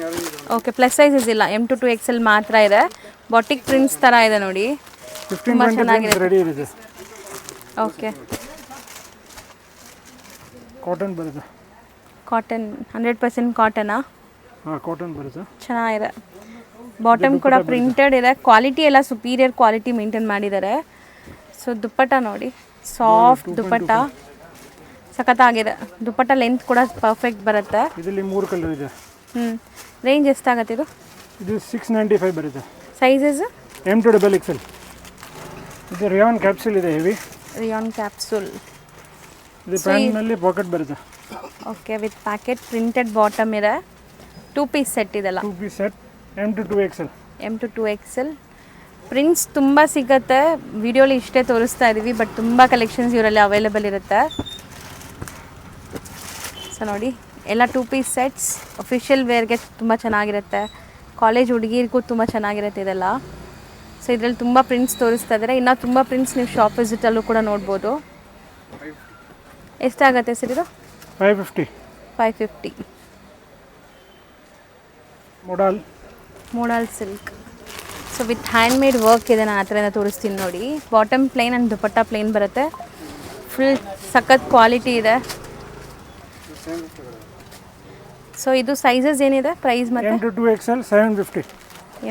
Speaker 1: ಓಕೆ, ಪ್ಲಸ್ ಸೈಜಸ್ ಇಲ್ಲ, M to 2XL ಮಾತ್ರ ಇದೆ. ಬಾಟಿಕ್ ಪ್ರಿಂಟ್ಸ್ ಥರ ಇದೆ ನೋಡಿ,
Speaker 2: 15-20 ರೆಡಿ ಇರುತ್ತೆ.
Speaker 1: ಓಕೆ,
Speaker 2: ಕಾಟನ್ ಬರುತ್ತೆ.
Speaker 1: ಕಾಟನ್ 100% ಕಾಟನಾ?
Speaker 2: ಹಾಂ, ಕಾಟನ್ ಬರುತ್ತೆ.
Speaker 1: ಚೆನ್ನಾಗಿದೆ. ಬಾಟಮ್ ಕೂಡ ಪ್ರಿಂಟೆಡ್ ಇದೆ. ಕ್ವಾಲಿಟಿ ಎಲ್ಲ ಸುಪೀರಿಯರ್ ಕ್ವಾಲಿಟಿ ಮೇಂಟೈನ್ ಮಾಡಿದ್ದಾರೆ. ಸೊ ದುಪ್ಪಟ್ಟ ನೋಡಿ, ಸಾಫ್ಟ್ ದುಪ್ಪಟ್ಟ, ಸಖತ್ತಾಗಿದೆ. ದುಪ್ಪಟ್ಟ ಲೆಂತ್ ಕೂಡ ಪರ್ಫೆಕ್ಟ್ ಬರುತ್ತೆ.
Speaker 2: ಇದರಲ್ಲಿ 3 ಕಲರ್ ಇದೆ.
Speaker 1: ರೇಂಜ್ ಎಷ್ಟಾಗುತ್ತೆ ಇದು?
Speaker 2: ಇದು 695 ಬರುತ್ತೆ.
Speaker 1: Sizes
Speaker 2: M to XXL. ಇದು ರಿಯಾನ್ ಕ್ಯಾಪ್ಸೂಲ್ ಇದೆ, ಹೆವಿ
Speaker 1: ರಿಯಾನ್ ಕ್ಯಾಪ್ಸೂಲ್.
Speaker 2: ಇದು ಪ್ಯಾಂಟ್ನಲ್ಲಿ ಪಾಕೆಟ್ ಬರುತ್ತೆ.
Speaker 1: Okay, with packet, printed bottom ಇದೆ. 2 ಪೀಸ್ ಸೆಟ್ ಇದೆಲ್ಲ.
Speaker 2: 2 piece set, M to 2XL.
Speaker 1: M to 2XL. Prints ತುಂಬ ಸಿಗುತ್ತೆ. ವಿಡಿಯೋಲಿ ಇಷ್ಟೇ ತೋರಿಸ್ತಾ ಇದ್ದೀವಿ, ಬಟ್ ತುಂಬ ಕಲೆಕ್ಷನ್ಸ್ ಇವರಲ್ಲಿ ಅವೈಲೇಬಲ್ ಇರುತ್ತೆ. ಸೊ ನೋಡಿ, ಎಲ್ಲ 2 ಪೀಸ್ ಸೆಟ್ಸ್ ಅಫಿಷಿಯಲ್ ವೇರ್ಗೆ ತುಂಬ ಚೆನ್ನಾಗಿರುತ್ತೆ. ಕಾಲೇಜ್ ಹುಡುಗಿರಿಗೂ ತುಂಬ ಚೆನ್ನಾಗಿರುತ್ತೆ ಇದೆಲ್ಲ. ಸೊ ಇದರಲ್ಲಿ ತುಂಬ ಪ್ರಿಂಟ್ಸ್ ತೋರಿಸ್ತಾ ಇದ್ದಾರೆ. ಇನ್ನು ತುಂಬ ಪ್ರಿಂಟ್ಸ್ ನೀವು ಶಾಪ್ ವಿಸಿಟಲ್ಲೂ ಕೂಡ ನೋಡ್ಬೋದು. ಎಷ್ಟಾಗುತ್ತೆ ಸರ್ ಇದು?
Speaker 2: 550.
Speaker 1: 550.
Speaker 2: Modal
Speaker 1: silk. So with hand made work ಇದೆ. ನಾನು ಆ ಥರ ತೋರಿಸ್ತೀನಿ ನೋಡಿ. Bottom plain and dupatta plain ಬರುತ್ತೆ. ಫುಲ್ ಸಖತ್ ಕ್ವಾಲಿಟಿ ಇದೆ. ಸೊ ಇದು ಸೈಜಸ್ ಏನಿದೆ, ಪ್ರೈಸ್ ಮತ್ತೆ?
Speaker 2: M to 2XL 750.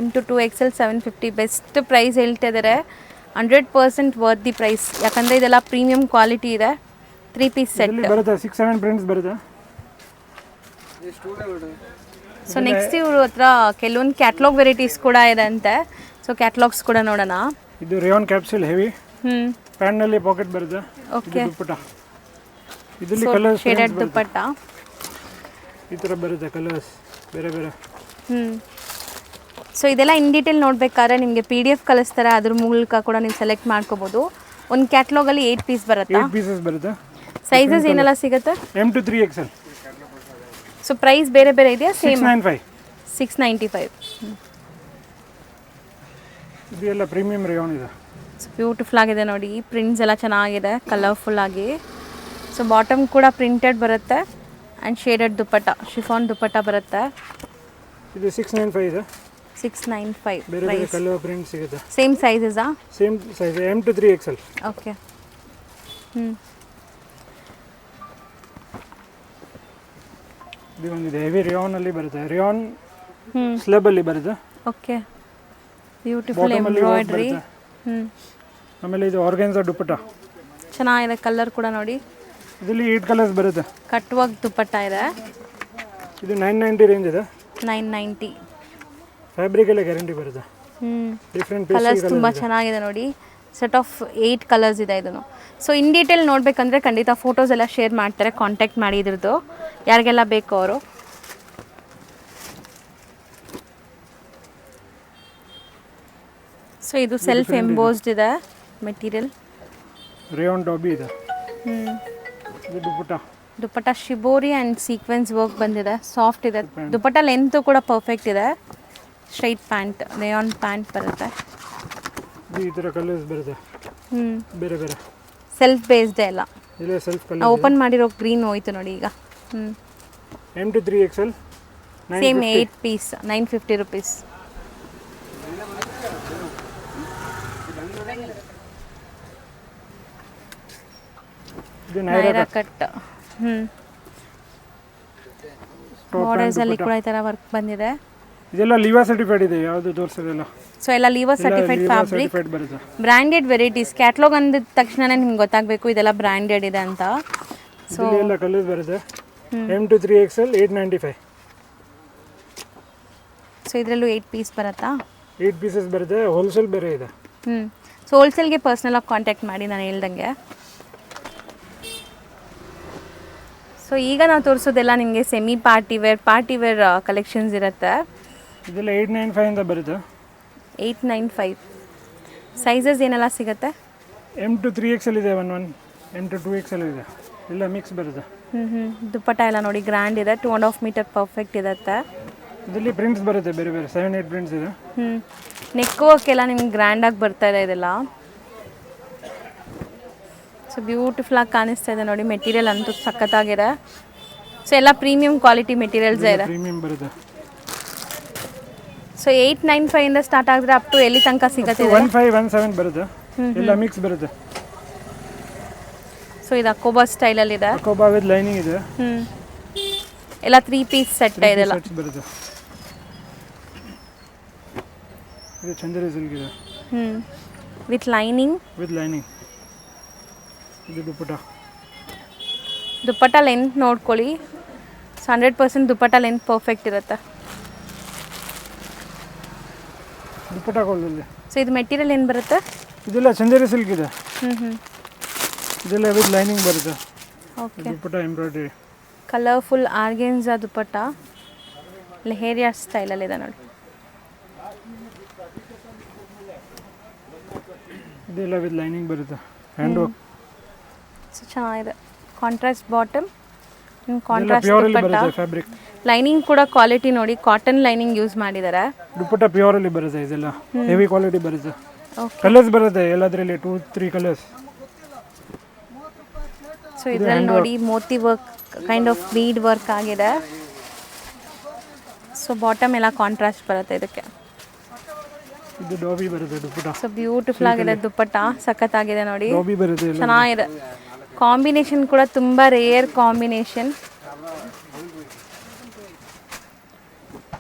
Speaker 1: M to 2XL 750. Best price ಹೇಳ್ತಾ ಇದ್ದಾರೆ. 100% ವರ್ತ್ ದಿ ಪ್ರೈಸ್. ಯಾಕಂದರೆ ಇದೆಲ್ಲ ಪ್ರೀಮಿಯಂ ಕ್ವಾಲಿಟಿ ಇದೆ. 3 ಪೀಸ್ ಸೆಟ್
Speaker 2: ಬರುತ್ತೆ. 6-7 ಪ್ರಿಂಟ್ಸ್ ಬರುತ್ತೆ.
Speaker 1: ಸೊ ನೆಕ್ಸ್ಟ್ ಇವ್ರ ಹತ್ರ ಕೆಲವೊಂದು ಕ್ಯಾಟ್ಲಾಗ್ ವೆರೈಟೀಸ್ ಕೂಡ ಇದೆ ಅಂತೆ. ಸೊ ಕ್ಯಾಟ್ಲಾಗ್ಸ್ ಕೂಡ ನೋಡೋಣ.
Speaker 2: ಇದು ರಿಯಾನ್ ಕ್ಯಾಪ್ಸೂಲ್ ಹೆವಿ, ಪ್ಯಾಂಟ್ನಲ್ಲಿ ಪಾಕೆಟ್ ಬರುತ್ತೆ.
Speaker 1: ಓಕೆ,
Speaker 2: ದುಪ್ಪಟ್ಟ. ಇದರಲ್ಲಿ ಕಲರ್ಸ್
Speaker 1: ಶೇಡೆಡ್ ದುಪ್ಪಟ್ಟ
Speaker 2: ಈ ಥರ ಬರುತ್ತೆ, ಕಲರ್ಸ್ ಬೇರೆ ಬೇರೆ.
Speaker 1: ಸೊ ಇದೆಲ್ಲ ಇನ್ ಡೀಟೇಲ್ ನೋಡಬೇಕಾದ್ರೆ ನಿಮಗೆ PDF ಕಳಿಸ್ತಾರೆ. ಅದ್ರ ಮೂಲಕ ಕೂಡ ನೀವು ಸೆಲೆಕ್ಟ್ ಮಾಡ್ಕೋಬೋದು. ಒಂದು ಕ್ಯಾಟ್ಲಾಗಲ್ಲಿ 8 ಪೀಸ್ ಬರುತ್ತೆ.
Speaker 2: 8 ಪೀಸಸ್ ಬರುತ್ತೆ.
Speaker 1: ಸೈಜಸ್ ಏನೆಲ್ಲ ಸಿಗುತ್ತೆ?
Speaker 2: M to 3XL.
Speaker 1: So price ಬೇರೆ ಬೇರೆ ಇದೆಯಾ? ಸೇಮ್
Speaker 2: 695.
Speaker 1: 695.
Speaker 2: ಇದು ಎಲ್ಲ ಪ್ರೀಮಿಯಂ ರಿಯಾನ್ ಇದೆ.
Speaker 1: ಸೊ ಬ್ಯೂಟಿಫುಲ್ ಆಗಿದೆ ನೋಡಿ. ಪ್ರಿಂಟ್ಸ್ ಎಲ್ಲ ಚೆನ್ನಾಗಿದೆ, ಕಲರ್ಫುಲ್ ಆಗಿ. ಸೊ ಬಾಟಮ್ ಕೂಡ ಪ್ರಿಂಟೆಡ್ ಬರುತ್ತೆ and shaded dupatta, chiffon dupatta ಬರುತ್ತೆ.
Speaker 2: ಇದು 695 ಇದೆ.
Speaker 1: 695
Speaker 2: ಬೇರೆ ಬೇರೆ ಕಲರ್ ಪ್ರಿಂಟ್ ಸಿಗುತ್ತೆ.
Speaker 1: ಸೇಮ್ ಸೈಜಸಾ?
Speaker 2: Same size, M to 3XL.
Speaker 1: Okay.
Speaker 2: ಇದು ಒಂದಿದೆ, ಹೆವಿ ರಿಯಾನ್ ಅಲ್ಲಿ ಬರುತ್ತೆ. ರಿಯಾನ್ ಸ್ಲಬ್ ಅಲ್ಲಿ ಬರುತ್ತೆ.
Speaker 1: Okay, beautiful embroidery.
Speaker 2: ಆಮೇಲೆ ಇದು ಆರ್ಗಾನ್ಜಾ ದುಪ್ಪಟ್ಟ
Speaker 1: ಚೆನ್ನಾಗಿದೆ. ಕಲರ್ ಕೂಡ ನೋಡಿ,
Speaker 2: ಇದರಲ್ಲಿ 8 ಕಲರ್ಸ್ ಬರುತ್ತೆ.
Speaker 1: ಕಟ್ ವರ್ಕ್ ದುಪ್ಪಟ್ಟ ಇದೆ.
Speaker 2: ಇದು 990 ರೇಂಜ್ ಇದೆ.
Speaker 1: 990.
Speaker 2: ಫ್ಯಾಬ್ರಿಕ್ ಎಲ್ಲ ಗ್ಯಾರಂಟಿ ಬರುತ್ತೆ. ಡಿಫ್ರೆಂಟ್
Speaker 1: ಕಲರ್ಸ್ ತುಂಬ ಚೆನ್ನಾಗಿದೆ ನೋಡಿ. ಸೆಟ್ ಆಫ್ 8 ಕಲರ್ಸ್ ಇದೆ ಇದನ್ನು. ಸೊ ಇನ್ ಡೀಟೇಲ್ ನೋಡಬೇಕಂದ್ರೆ ಖಂಡಿತ ಫೋಟೋಸ್ ಎಲ್ಲ ಶೇರ್ ಮಾಡ್ತಾರೆ. ಕಾಂಟ್ಯಾಕ್ಟ್ ಮಾಡಿ ಇದ್ರದ್ದು ಯಾರಿಗೆಲ್ಲ ಬೇಕು ಅವರು. ಸೊ ಇದು ಸೆಲ್ಫ್ ಎಂಬೋಸ್ಡ್ ಇದೆ ಮೆಟೀರಿಯಲ್.
Speaker 2: ರೇಯಾನ್ ಟಾಬಿ ಇದೆ. ಇದು ದುಪ್ಪಟ್ಟ
Speaker 1: ಶಿಬೋರಿ ಆ್ಯಂಡ್ ಸೀಕ್ವೆನ್ಸ್ ವರ್ಕ್ ಬಂದಿದೆ. ಸಾಫ್ಟ್ ಇದೆ. ದುಪ್ಪಟ್ಟ ಲೆಂತ್ ಕೂಡ ಪರ್ಫೆಕ್ಟ್ ಇದೆ. ಸ್ಟ್ರೈಟ್ ಪ್ಯಾಂಟ್, ರೇಯಾನ್ ಪ್ಯಾಂಟ್ ಬರುತ್ತೆ.
Speaker 2: ಈ ಥರ ಕಲರ್ಸ್ ಬರುತ್ತೆ, ಬೇರೆ ಬೇರೆ.
Speaker 1: ಸೆಲ್ಫ್ ಬೇಸ್ಡ್ ಎಲ್ಲ.
Speaker 2: ಇಲ್ಲ, ಸೆಲ್ಫ್ ಕಲರ್.
Speaker 1: ಓಪನ್ ಮಾಡಿರೋ ಗ್ರೀನ್ ಹೋಯ್ತು ನೋಡಿ ಈಗ.
Speaker 2: M to 3XL.
Speaker 1: Same 8 piece, 950 rupees.
Speaker 2: ಇದು
Speaker 1: ನೈರಾ ಕಟ್. ಬಾರ್ಡರ್ಸ್ ಅಲ್ಲಿ ಕೂಡ ಈ ತರ ವರ್ಕ್ ಬಂದಿದೆ.
Speaker 2: ಇದೆಲ್ಲ ಲಿವಾ ಸರ್ಟಿಫೈಡ್ ಇದೆ, ಯಾವುದು ತೋರಿಸೋದಿಲ್ಲ.
Speaker 1: ಸೊ ಎಲ್ಲ Liva certified fabric, branded varieties. Catalogue ಅಂದಿದ ತಕ್ಷಣನೇ ನಿಮ್ಗೆ ಗೊತ್ತಾಗಬೇಕು ಇದೆಲ್ಲ ಬ್ರ್ಯಾಂಡೆಡ್ ಇದೆ ಅಂತ.
Speaker 2: ಸೊ ಎಲ್ಲ ಕಲರ್ಸ್ ಬರುತ್ತೆ. M to 3XL 895.
Speaker 1: ಸೊ ಇದರಲ್ಲೂ 8 ಪೀಸ್ ಬರುತ್ತಾ?
Speaker 2: 8 ಪೀಸಸ್ ಬರುತ್ತೆ. ಹೋಲ್ಸೇಲ್ ಬೇರೆ ಇದೆ.
Speaker 1: ಸೊ ಹೋಲ್ಸೇಲ್ಗೆ ಪರ್ಸ್ನಲಾಗಿ ಕಾಂಟ್ಯಾಕ್ಟ್ ಮಾಡಿ ನಾನು ಹೇಳ್ದಂಗೆ. ಸೊ ಈಗ ನಾವು ತೋರಿಸೋದೆಲ್ಲ ನಿಮಗೆ ಸೆಮಿ ಪಾರ್ಟಿ ವೇರ್ ಕಲೆಕ್ಷನ್ಸ್ ಇರುತ್ತೆ.
Speaker 2: ಇದೆಲ್ಲ 895 ಅಂತ ಬರುತ್ತೆ.
Speaker 1: 895. ಸೈಜಸ್ ಏನೆಲ್ಲ ಸಿಗುತ್ತೆ?
Speaker 2: M to 3XL ಇದೆ, 11. M to 2XL ಇದೆ. ಎಲ್ಲ ಮಿಕ್ಸ್ ಬರುತ್ತೆ.
Speaker 1: ದುಪ್ಪಟ್ಟ ಎಲ್ಲ ನೋಡಿ ಗ್ರ್ಯಾಂಡ್ ಇದೆ. 2.5 ಮೀಟರ್ ಪರ್ಫೆಕ್ಟ್ ಇರುತ್ತೆ.
Speaker 2: ಇದರಲ್ಲಿ ಪ್ರಿಂಟ್ಸ್ ಬರುತ್ತೆ ಬೇರೆ ಬೇರೆ 7-8 ಪ್ರಿಂಟ್ಸ್ ಇದೆ.
Speaker 1: ನೆಕ್ ವರ್ಕ್ ಎಲ್ಲ ನಿಮ್ಗೆ ಗ್ರ್ಯಾಂಡಾಗಿ ಬರ್ತಾ ಇದೆ ಇದೆಲ್ಲ. ಸೊ ಬ್ಯೂಟಿಫುಲ್ಲಾಗಿ ಕಾಣಿಸ್ತಾ ಇದೆ ನೋಡಿ. ಮೆಟೀರಿಯಲ್ ಅಂತೂ ಸಖತ್ತಾಗಿದೆ. ಸೊ ಎಲ್ಲ ಪ್ರೀಮಿಯಂ ಕ್ವಾಲಿಟಿ ಮೆಟೀರಿಯಲ್ಸ್ ಇದೆ.
Speaker 2: ಪ್ರೀಮಿಯಂ ಬರುತ್ತೆ.
Speaker 1: ಸೊ 895 ಇಂದ ಸ್ಟಾರ್ಟ್ ಆಗಿದ್ರೆ ಅಪ್ ಟು ಎಲ್ಲಿ ತನಕ ಸಿಗುತ್ತೆ?
Speaker 2: 1517 ಬರುತ್ತೆ. ಎಲ್ಲ ಮಿಕ್ಸ್ ಬರುತ್ತೆ.
Speaker 1: ಸೊ ಇದು ಅಕೋಬಾ ಸ್ಟೈಲಲ್ಲಿ ಇದೆ.
Speaker 2: ಅಕೋಬಾ ವಿತ್ ಲೈನಿಂಗ್ ಇದೆ.
Speaker 1: ಎಲ್ಲ 3 ಪೀಸ್ ಸೆಟ್ ಇದೆಲ್ಲ
Speaker 2: ಬರುತ್ತೆ. ಇದು ಚಂದೇರಿ ಸಿಲ್ಕ್ ಇದೆ.
Speaker 1: With lining.
Speaker 2: ಇದು
Speaker 1: ದುಪ್ಪಟ್ಟ ಲೆಂತ್ ನೋಡ್ಕೊಳ್ಳಿ. 100% ದುಪ್ಪಟ್ಟ ಲೆಂತ್ ಪರ್ಫೆಕ್ಟ್ ಇರುತ್ತೆ.
Speaker 2: ದುಪ್ಪಟ್ಟ ಕೊಳ್ಳಲ್ಲಿ.
Speaker 1: ಸೊ ಇದು ಮೆಟೀರಿಯಲ್ ಏನು ಬರುತ್ತೆ?
Speaker 2: ಇದೆಲ್ಲ ಚಂದೇರಿ ಸಿಲ್ಕ್ ಇದೆ. ಇದೆಲ್ಲ ವಿತ್ ಲೈನಿಂಗ್ ಬರುತ್ತೆ.
Speaker 1: Okay.
Speaker 2: Dupatta embroidery.
Speaker 1: Colourful organza dupatta leheriya ಸ್ಟೈಲಲ್ಲಿದೆ ನೋಡಿ.
Speaker 2: ಇದೆಲ್ಲ ವಿತ್ ಲೈನಿಂಗ್ ಬರುತ್ತೆ. Hand work.
Speaker 1: ಸೊ ಚೆನ್ನಾಗಿದೆ. Contrast bottom, contrast dupatta.
Speaker 2: Fabric
Speaker 1: lining ಕೂಡ ಕ್ವಾಲಿಟಿ ನೋಡಿ, ಕಾಟನ್ ಲೈನಿಂಗ್ ಯೂಸ್ ಮಾಡಿದ್ದಾರೆ.
Speaker 2: ದುಪ್ಪಟ್ಟ ಪ್ಯೂರ್ ಅಲ್ಲಿ ಬರುತ್ತೆ. ಇದೆಲ್ಲ ಹೆವಿ ಕ್ವಾಲಿಟಿ ಬರುತ್ತೆ.
Speaker 1: ಓಕೆ.
Speaker 2: ಕಲರ್ಸ್ ಬರುತ್ತೆ ಎಲ್ಲದರಲ್ಲಿ 2-3 ಕಲರ್ಸ್.
Speaker 1: ಸೊ ಇದರಲ್ಲಿ ನೋಡಿ moti work, kind of bead work ಆಗಿದೆ. ಸೊ ಬಾಟಮ್ ಎಲ್ಲ ಕಾಂಟ್ರಾಸ್ಟ್ ಬರುತ್ತೆ ಇದಕ್ಕೆ.
Speaker 2: ಇದು ಡಾಬಿ ಬರುತ್ತೆ ದುಪ್ಪಟ್ಟ.
Speaker 1: ಸೊ ಬ್ಯೂಟಿಫುಲ್ ಆಗಿದೆ ದುಪ್ಪಟ್ಟ, ಸಖತ್ತಾಗಿದೆ ನೋಡಿ.
Speaker 2: ಡಾಬಿ ಬರುತ್ತೆ.
Speaker 1: ಚೆನ್ನಾಗಿದೆ. ಕಾಂಬಿನೇಷನ್ ಕೂಡ ತುಂಬ rare combination.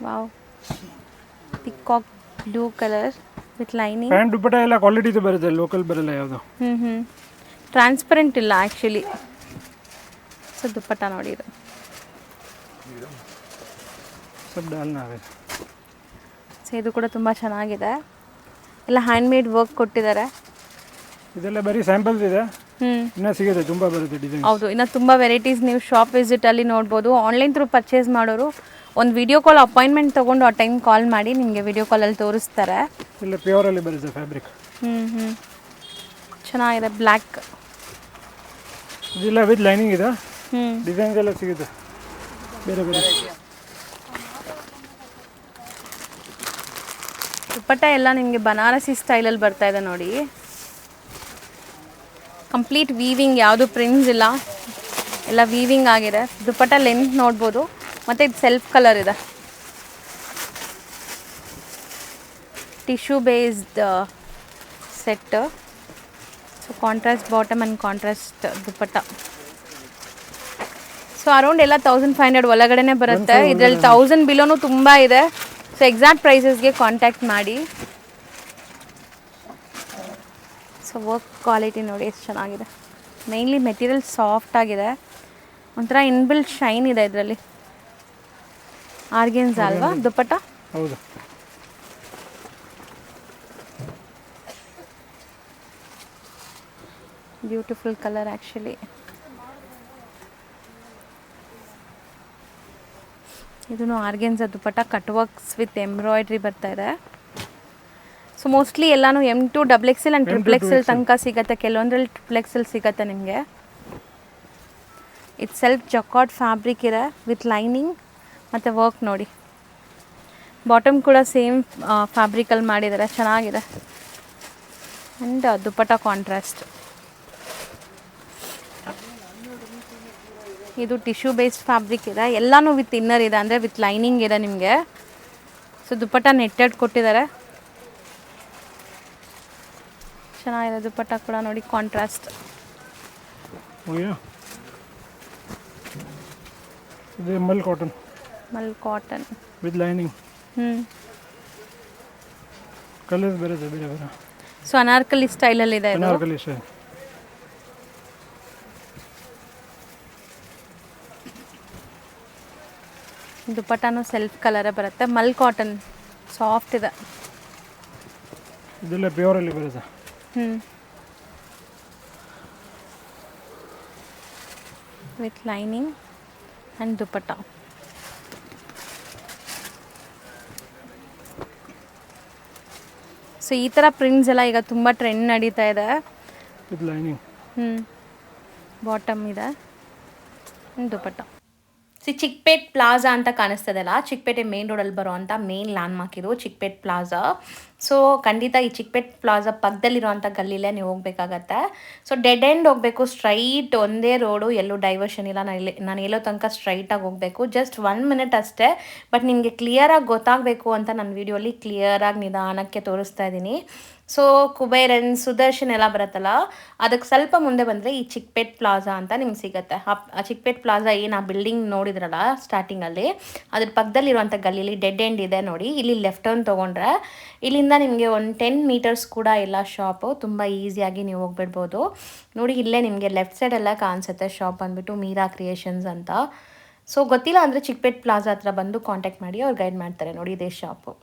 Speaker 1: Wow. Peacock blue colour with lining.
Speaker 2: Pant dupatta ಎಲ್ಲ ಕ್ವಾಲಿಟಿದು ಬರುತ್ತೆ, ಲೋಕಲ್ ಬರಲ್ಲ ಯಾವುದು.
Speaker 1: ಟ್ರಾನ್ಸ್ಪರೆಂಟ್ ಇಲ್ಲ ಆ್ಯಕ್ಚುಲಿ. ಸೊ ದುಪ್ಪಟ್ಟ ನೋಡಿ ಇದು. ಸೊ ಇದು ಕೂಡ ತುಂಬ ಚೆನ್ನಾಗಿದೆ. ಎಲ್ಲ ಹ್ಯಾಂಡ್ಮೇಡ್ ವರ್ಕ್ ಕೊಟ್ಟಿದ್ದಾರೆ.
Speaker 2: ಇದೆಲ್ಲ ಬರೀ ಸ್ಯಾಂಪಲ್ಸ್ ಇದೆ. ಇನ್ನೂ ಸಿಗುತ್ತೆ, ತುಂಬ ಬರುತ್ತೆ ಡಿಸೈನ್.
Speaker 1: ಹೌದು, ಇನ್ನು ತುಂಬ ವೆರೈಟೀಸ್ ನೀವು ಶಾಪ್ ವಿಸಿಟಲ್ಲಿ ನೋಡ್ಬೋದು. ಆನ್ಲೈನ್ ಥ್ರೂ ಪರ್ಚೇಸ್ ಮಾಡೋರು ಒಂದು ವಿಡಿಯೋ ಕಾಲ್ ಅಪಾಯಿಂಟ್ಮೆಂಟ್ ತೊಗೊಂಡು ಆ ಟೈಮ್ ಕಾಲ್ ಮಾಡಿ ನಿಮಗೆ ವಿಡಿಯೋ ಕಾಲಲ್ಲಿ ತೋರಿಸ್ತಾರೆ.
Speaker 2: ಇಲ್ಲ ಪ್ಯೂರಲ್ಲಿ ಬರುತ್ತೆ ಫ್ಯಾಬ್ರಿಕ್.
Speaker 1: ಚೆನ್ನಾಗಿದೆ. ಬ್ಲ್ಯಾಕ್.
Speaker 2: ಇದೆಲ್ಲ ವಿತ್ ಲೈನಿಂಗ್ ಇದೆ. ಡಿಸೈನ್ಸ್ ಎಲ್ಲ ಸಿಗುತ್ತೆ ಬೇರೆ ಬೇರೆ.
Speaker 1: ದುಪ್ಪಟ್ಟ ಎಲ್ಲ ನಿಮಗೆ ಬನಾರಸಿ ಸ್ಟೈಲಲ್ಲಿ ಬರ್ತಾ ಇದೆ ನೋಡಿ. ಕಂಪ್ಲೀಟ್ ವೀವಿಂಗ್, ಯಾವುದು ಪ್ರಿಂಟ್ಸ್ ಇಲ್ಲ, ಎಲ್ಲ ವೀವಿಂಗ್ ಆಗಿದೆ. ದುಪ್ಪಟ್ಟ ಲೆಂತ್ ನೋಡ್ಬೋದು. ಮತ್ತು ಇದು ಸೆಲ್ಫ್ ಕಲರ್ ಇದೆ. Tissue based set. So contrast bottom and contrast dupatta. So around ಎಲ್ಲ 1500 ಒಳಗಡೆನೆ ಬರುತ್ತೆ. ಇದರಲ್ಲಿ 1000 ಬಿಲೋನು ತುಂಬ ಇದೆ. ಸೊ ಎಕ್ಸಾಕ್ಟ್ ಪ್ರೈಸಸ್ಗೆ ಕಾಂಟ್ಯಾಕ್ಟ್ ಮಾಡಿ. ಸೊ ವರ್ಕ್ ಕ್ವಾಲಿಟಿ ನೋಡಿ ಎಷ್ಟು ಚೆನ್ನಾಗಿದೆ. ಮೇಯ್ನ್ಲಿ ಮೆಟೀರಿಯಲ್ ಸಾಫ್ಟ್ ಆಗಿದೆ. ಒಂಥರ ಇನ್ಬಿಲ್ಟ್ ಶೈನ್ ಇದೆ ಇದರಲ್ಲಿ. ಆರ್ಗೆನ್ಸ್ ಅಲ್ವಾ ದುಪ್ಪಟ್ಟ?
Speaker 2: ಹೌದು.
Speaker 1: Beautiful colour actually. ಇದೂ organza dupatta, cut works with embroidery ಬರ್ತಾ ಇದೆ. ಸೊ ಮೋಸ್ಟ್ಲಿ ಎಲ್ಲಾನು M2 XXL ಆ್ಯಂಡ್ XXL ತನಕ ಸಿಗುತ್ತೆ. ಕೆಲವೊಂದ್ರಲ್ಲಿ XXL ಸಿಗುತ್ತೆ ನಿಮಗೆ. ಇದು ಸೆಲ್ಫ್ ಜಕಾರ್ಡ್ ಫ್ಯಾಬ್ರಿಕ್ ಇದೆ ವಿತ್ ಲೈನಿಂಗ್ ಮತ್ತು ವರ್ಕ್ ನೋಡಿ. ಬಾಟಮ್ ಕೂಡ ಸೇಮ್ ಫ್ಯಾಬ್ರಿಕಲ್ಲಿ ಮಾಡಿದ್ದಾರೆ, ಚೆನ್ನಾಗಿದೆ. And dupatta contrast. ಇದು ಟಿಶ್ಯೂ ಬೇಸ್ಡ್ ಫ್ಯಾಬ್ರಿಕ್ ಇದೆ. ಎಲ್ಲನೂ ವಿತ್ ಇನ್ನರ್ ಇದೆ, ಅಂದರೆ ವಿತ್ ಲೈನಿಂಗ್ ಇದೆ ನಿಮಗೆ. ಸೊ ದುಪ್ಪಟ್ಟ ನೆಟ್ಟೆಡ್ ಕೊಟ್ಟಿದ್ದಾರೆ, ಚೆನ್ನಾಗಿದೆ. ದುಪ್ಪಟ್ಟ ಕೂಡ ನೋಡಿ ಕಾಂಟ್ರಾಸ್ಟ್.
Speaker 2: ಇದು ಮಲ್
Speaker 1: ಕಾಟನ್
Speaker 2: ವಿತ್ ಲೈನಿಂಗ್. ಕಲರ್ಸ್ ಬರುತ್ತೆ ಬೇರೆ ಬೇರೆ.
Speaker 1: ಸೊ ಅನಾರ್ಕಲಿ ಸ್ಟೈಲಲ್ಲಿ ಇದೆ.
Speaker 2: ಅನಾರ್ಕಲಿ ಸ್ಟೈಲ್.
Speaker 1: ದುಪ್ಪಟ್ಟನೂ ಸೆಲ್ಫ್ ಕಲರೇ ಬರುತ್ತೆ. ಮಲ್ ಕಾಟನ್ ಸಾಫ್ಟ್ ಇದೆ.
Speaker 2: ಇದೆಲ್ಲ ಪ್ಯೂರಲ್ಲಿ ಬರುತ್ತೆ.
Speaker 1: With lining and dupatta. So ಈ ಥರ ಪ್ರಿಂಟ್ಸ್ ಎಲ್ಲ ಈಗ ತುಂಬ ಟ್ರೆಂಡ್ ನಡೀತಾ ಇದೆ.
Speaker 2: With lining.
Speaker 1: ಬಾಟಮ್ ಇದೆ ದುಪ್ಪಟ್ಟ. ಚಿಕ್ಪೇಟ್ ಪ್ಲಾಜಾ ಅಂತ ಕಾಣಿಸ್ತದಲ್ಲ, ಚಿಕ್ಕಪೇಟೆ ಮೇನ್ ರೋಡಲ್ಲಿ ಬರೋ ಅಂಥ ಮೇನ್ ಲ್ಯಾಂಡ್ ಮಾರ್ಕ್ ಇದು ಚಿಕ್ಪೇಟ್ ಪ್ಲಾಜಾ. ಸೊ ಖಂಡಿತ ಈ ಚಿಕ್ಪೇಟ್ ಪ್ಲಾಜಾ ಪಕ್ಕದಲ್ಲಿರುವಂಥ ಗಲ್ಲಿಲೇ ನೀವು ಹೋಗಬೇಕಾಗತ್ತೆ. ಸೊ ಡೆಡ್ ಎಂಡ್ ಹೋಗಬೇಕು, ಸ್ಟ್ರೈಟ್ ಒಂದೇ ರೋಡು, ಎಲ್ಲೂ ಡೈವರ್ಷನ್ ಇಲ್ಲ. ನಾನು ಎಲ್ಲೋ ತನಕ ಸ್ಟ್ರೈಟಾಗಿ ಹೋಗಬೇಕು, ಜಸ್ಟ್ 1 ಮಿನಿಟ್ ಅಷ್ಟೇ. ಬಟ್ ನಿಮಗೆ ಕ್ಲಿಯರಾಗಿ ಗೊತ್ತಾಗಬೇಕು ಅಂತ ನನ್ನ ವೀಡಿಯೋಲಿ ಕ್ಲಿಯರಾಗಿ ನಿಧಾನಕ್ಕೆ ತೋರಿಸ್ತಾ ಇದ್ದೀನಿ. ಸೊ ಕುಬೇರನ್, ಸುದರ್ಶನ್ ಎಲ್ಲ ಬರುತ್ತಲ್ಲ, ಅದಕ್ಕೆ ಸ್ವಲ್ಪ ಮುಂದೆ ಬಂದರೆ ಈ ಚಿಕ್ಪೇಟ್ ಪ್ಲಾಜಾ ಅಂತ ನಿಮ್ಗೆ ಸಿಗುತ್ತೆ. ಆ ಚಿಕ್ಪೇಟ್ ಪ್ಲಾಜಾ ಏನು ಆ ಬಿಲ್ಡಿಂಗ್ ನೋಡಿದ್ರಲ್ಲ ಸ್ಟಾರ್ಟಿಂಗಲ್ಲಿ, ಅದ್ರ ಪಕ್ಕದಲ್ಲಿರುವಂಥ ಗಲ್ಲಿಲಿ ಡೆಡ್ ಎಂಡ್ ಇದೆ ನೋಡಿ. ಇಲ್ಲಿ ಲೆಫ್ಟ್ ಟರ್ನ್ ತೊಗೊಂಡ್ರೆ ಇಲ್ಲಿಂದ ನಿಮಗೆ ಒಂದು 10 ಮೀಟರ್ಸ್ ಕೂಡ ಇಲ್ಲ ಶಾಪು. ತುಂಬ ಈಸಿಯಾಗಿ ನೀವು ಹೋಗ್ಬಿಡ್ಬೋದು ನೋಡಿ. ಇಲ್ಲೇ ನಿಮಗೆ ಲೆಫ್ಟ್ ಸೈಡೆಲ್ಲ ಕಾಣಿಸುತ್ತೆ ಶಾಪ್ ಬಂದುಬಿಟ್ಟು ಮೀರಾ ಕ್ರಿಯೇಷನ್ಸ್ ಅಂತ. ಸೊ ಗೊತ್ತಿಲ್ಲ ಅಂದರೆ ಚಿಕ್ಪೇಟ್ ಪ್ಲಾಜಾ ಹತ್ರ ಬಂದು ಕಾಂಟ್ಯಾಕ್ಟ್ ಮಾಡಿ, ಅವ್ರು ಗೈಡ್ ಮಾಡ್ತಾರೆ ನೋಡಿ. ಇದೇ ಶಾಪು.